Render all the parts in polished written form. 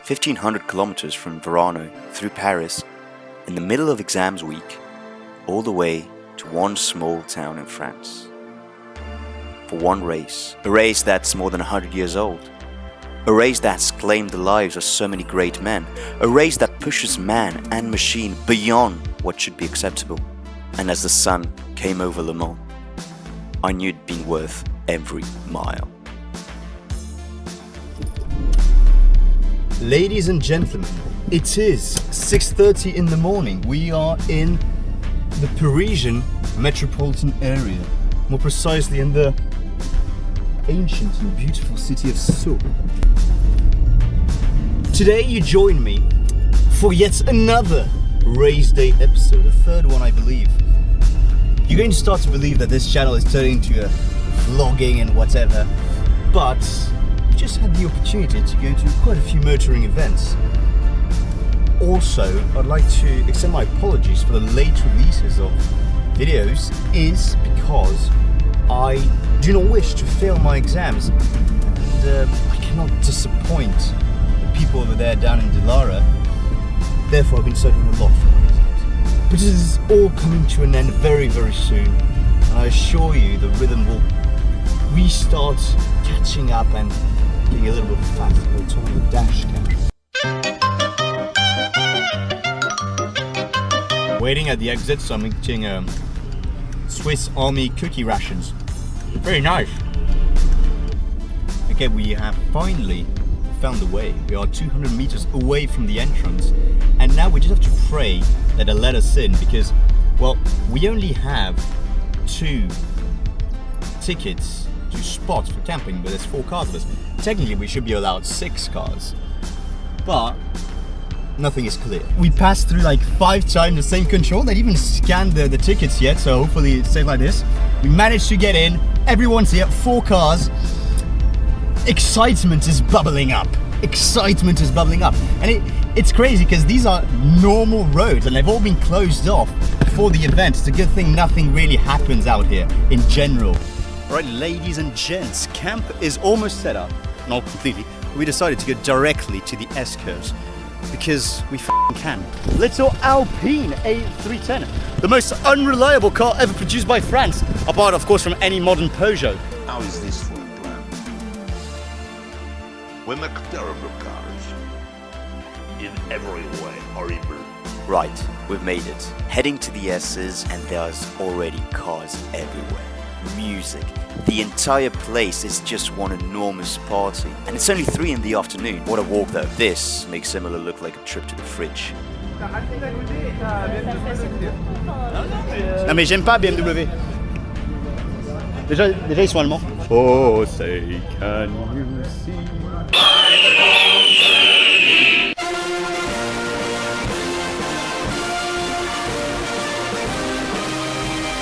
1,500 kilometers from Varano through Paris in the middle of exams week, all the way to one small town in France. For one race, a race that's more than 100 years old, a race that's claimed the lives of so many great men, a race that pushes man and machine beyond what should be acceptable. And as the sun came over Le Mans, I knew it'd been worth every mile. Ladies and gentlemen, it is 6:30 in the morning. We are in the Parisian metropolitan area, more precisely in the ancient and beautiful city of Sceaux. Today you join me for yet another race day episode, the third one I believe. You're going to start to believe that this channel is turning into a vlogging and whatever, but just had the opportunity to go to quite a few motoring events. Also, I'd like to extend my apologies for the late releases of videos, is because I do not wish to fail my exams, and I cannot disappoint the people over there down in Delara. Therefore, I've been studying a lot for my exams. But it is all coming to an end very, very soon, and I assure you the rhythm will restart catching up and getting a little bit faster by the time of the dash cam. Waiting at the exit, so I'm eating Swiss Army cookie rations. Very nice. Okay, we have finally found the way. We are 200 meters away from the entrance, and now we just have to pray that they'll let us in, because, well, we only have 2 tickets, 2 spots for camping, but there's 4 cars of us. Technically, we should be allowed 6 cars, but nothing is clear. We passed through like 5 times the same control. They didn't even scanned the tickets yet, so hopefully it stays like this. We managed to get in. Everyone's here, 4 cars. Excitement is bubbling up. Excitement is bubbling up. And it's crazy because these are normal roads and they've all been closed off for the event. It's a good thing nothing really happens out here in general. Right, ladies and gents, camp is almost set up. Not completely. We decided to go directly to the S-curves because we can. Little Alpine A310, the most unreliable car ever produced by France, apart of course from any modern Peugeot. How is this for a plan? We make terrible cars. In every way horrible. Right, we've made it. Heading to the Esses, and there's already cars everywhere. Music. The entire place is just one enormous party. And it's only 3 in the afternoon. What a walk though. This makes similar look like a trip to the fridge. Non mais j'aime pas BMW. Déjà ils sont allemands. Oh, say can you see?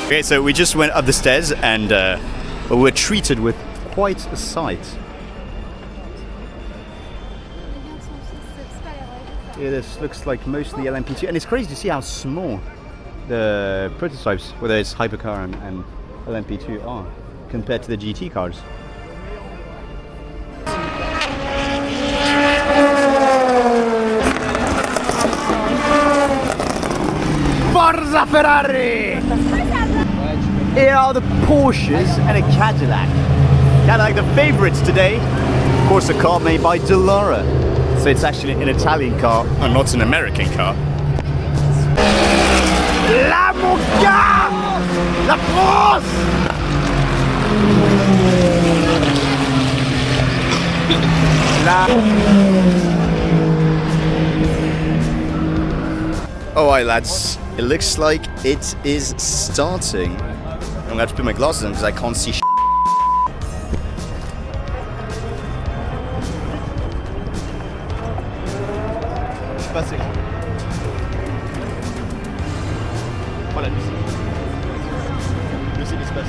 Okay, so we just went up the stairs and we were treated with quite a sight. Yeah, this looks like mostly LMP2, and it's crazy to see how small the prototypes, whether it's hypercar and LMP2, are compared to the GT cars. Forza Ferrari! Here are the Porsches and a Cadillac. Cadillac, the favorites today. Of course, a car made by Delara. So it's actually an Italian car and not an American car. La Monca! La France! Alright lads, it looks like it is starting. I'm gonna have to put my glasses on because I can't see Voilà, Lucie l'espace.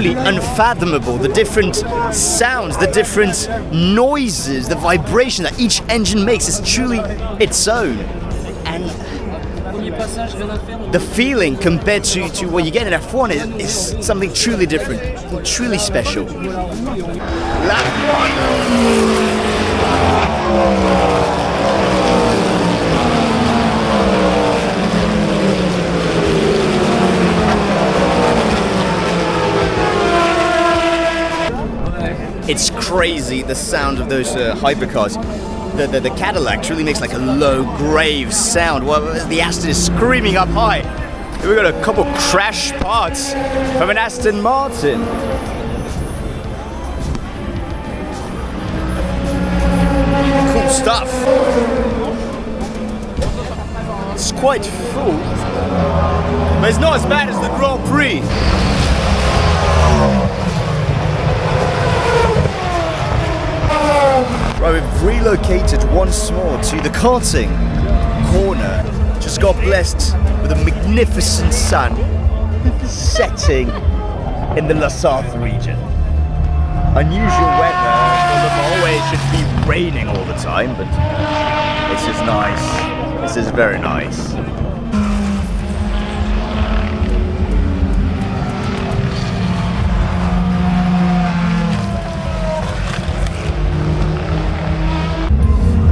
truly unfathomable. The different sounds, the different noises, the vibration that each engine makes is truly its own. And the feeling compared to what you get in F1 is something truly different, truly special. Last one. It's crazy, the sound of those hypercars. The Cadillac truly makes like a low, grave sound, while the Aston is screaming up high. We've got a couple crash parts from an Aston Martin. Cool stuff. It's quite full, but it's not as bad as the Grand Prix. Right, we've relocated once more to the karting corner. Just got blessed with a magnificent sun setting in the La Sarthe region. Unusual weather for the mall where it should be raining all the time, but this is nice. This is very nice.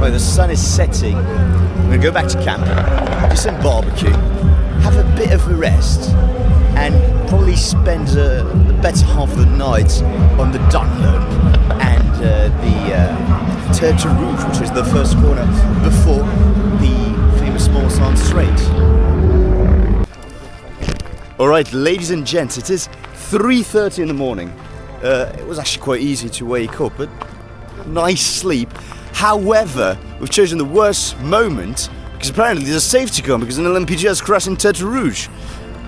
Right, the sun is setting. We're gonna go back to camp, do some barbecue, have a bit of a rest, and probably spend the better half of the night on the Dunlop and the Tertre Rouge, which is the first corner before the famous Mansn straight. Alright, ladies and gents, it is 3:30 in the morning. It was actually quite easy to wake up, but nice sleep. However, we've chosen the worst moment because apparently there's a safety car because an LMPG has crashed in Tertre Rouge.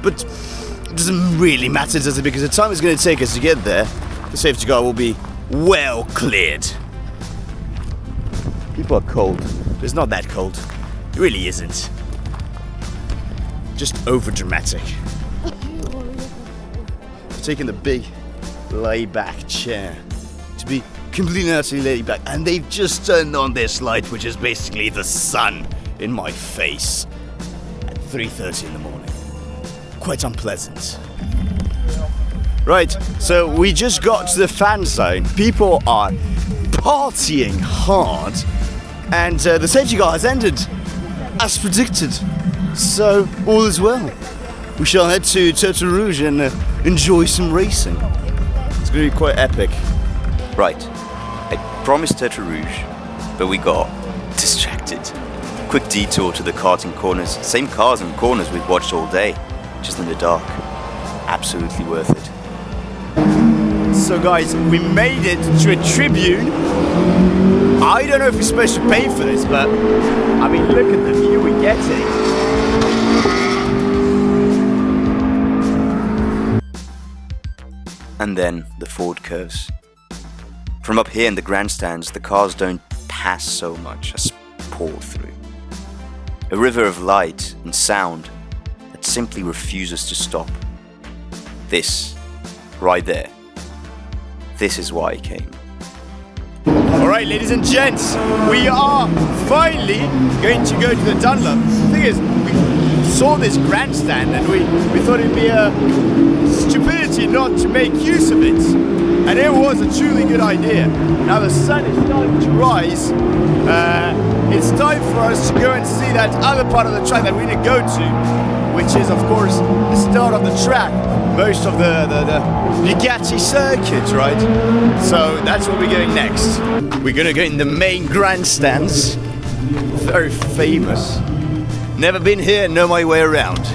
But it doesn't really matter, does it? Because the time it's going to take us to get there, the safety car will be well cleared. People are cold, but it's not that cold. It really isn't. Just over dramatic. Taking the big lay-back chair to be completely and utterly laid back, and they've just turned on this light, which is basically the sun in my face at 3:30 in the morning. Quite unpleasant. Right, so we just got to the fan zone. People are partying hard, and the safety car has ended as predicted. So all is well. We shall head to Tertre Rouge and enjoy some racing. It's going to be quite epic. Right, I promised Tertre Rouge, but we got distracted. Quick detour to the karting corners, same cars and corners we'd watched all day, just in the dark. Absolutely worth it. So guys, we made it to a tribune. I don't know if we're supposed to pay for this, but I mean, look at the view we're getting. And then the Ford curves. From up here in the grandstands, the cars don't pass so much as pour through. A river of light and sound that simply refuses to stop. This, right there, this is why I came. Alright, ladies and gents, we are finally going to go to the Dunlop. The thing is, we saw this grandstand and we thought it'd be a stupidity not to make use of it. And it was a truly good idea. Now the sun is starting to rise. It's time for us to go and see that other part of the track that we need to go to, which is of course the start of the track. Most of the Bugatti circuit, right? So that's where we're going next. We're gonna go in the main grandstands. Very famous. Never been here, know my way around.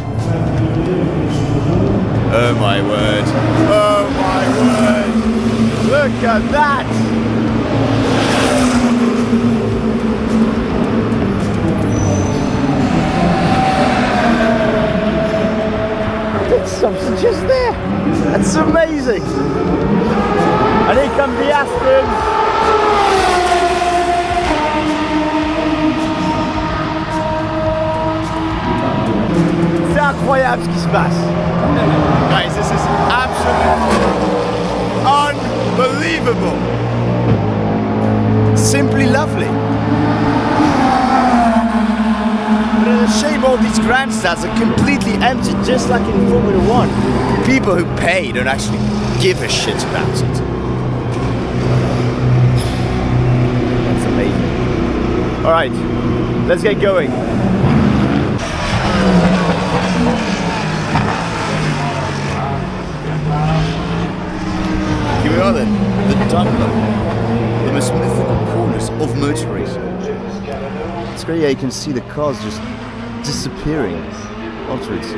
Oh my word. Oh my word. Look at that! There's something just there. That's amazing. And here come the Astons. C'est incroyable ce qui se passe. Guys, this is absolutely unbelievable. Simply lovely. But it's a shame all these grandstands are completely empty, just like in Formula 1. People who pay don't actually give a shit about it. That's amazing. Alright, let's get going. Here we are then, the Dunlop, the most mythical corners of motor racing. It's great, yeah, you can see the cars just disappearing onwards.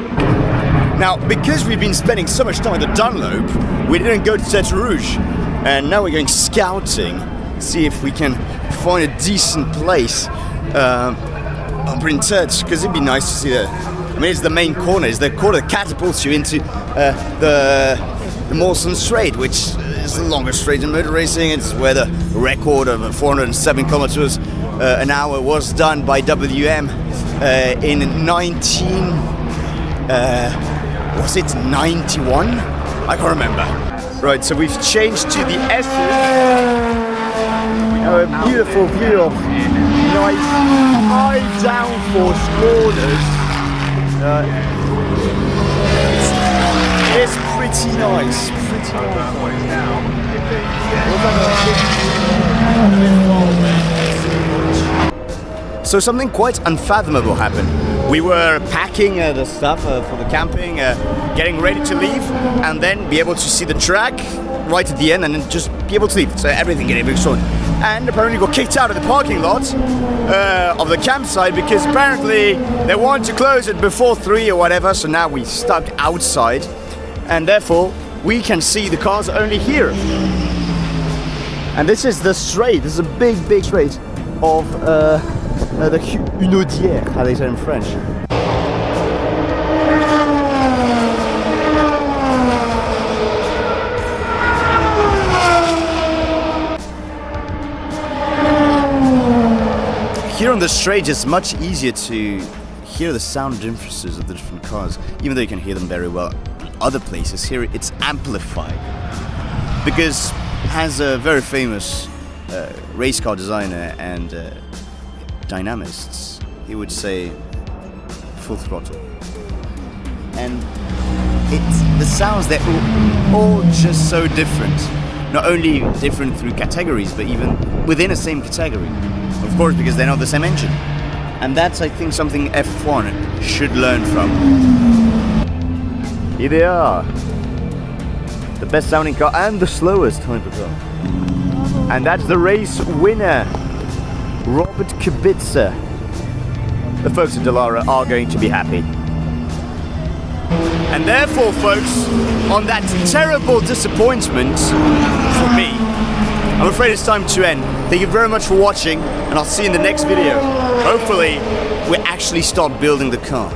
Now, because we've been spending so much time at the Dunlop, we didn't go to Tête Rouge, and now we're going scouting, see if we can find a decent place on Bryn Tertre, because it'd be nice to see the. I mean, it's the main corner. It's the corner that catapults you into the Mansn straight, which is the longest straight in motor racing. It's where the record of 407 kilometers an hour was done by WM in was it 91? I can't remember. Right, so we've changed to the Esses. A beautiful view of nice high downforce corners. It's pretty nice. So something quite unfathomable happened. We were packing the stuff for the camping, getting ready to leave, and then be able to see the track right at the end, and then just be able to leave. So everything getting restored. And apparently got kicked out of the parking lot of the campsite because apparently they wanted to close it before 3 or whatever. So now we're stuck outside, and therefore we can see the cars only here. And this is the straight. This is a big straight of the Hunaudière, how they say in French. Here on the straight, it's much easier to hear the sound differences of the different cars, even though you can hear them very well. Other places here, it's amplified because as a very famous race car designer and dynamist, he would say full throttle, and it's the sounds, they're all just so different. Not only different through categories, but even within the same category. Of course, because they're not the same engine. And that's, I think, something F1 should learn from. Here they are. The best sounding car and the slowest hypercar. And that's the race winner, Robert Kubica. The folks at Dallara are going to be happy. And therefore, folks, on that terrible disappointment for me, I'm afraid it's time to end. Thank you very much for watching, and I'll see you in the next video. Hopefully, we actually start building the car.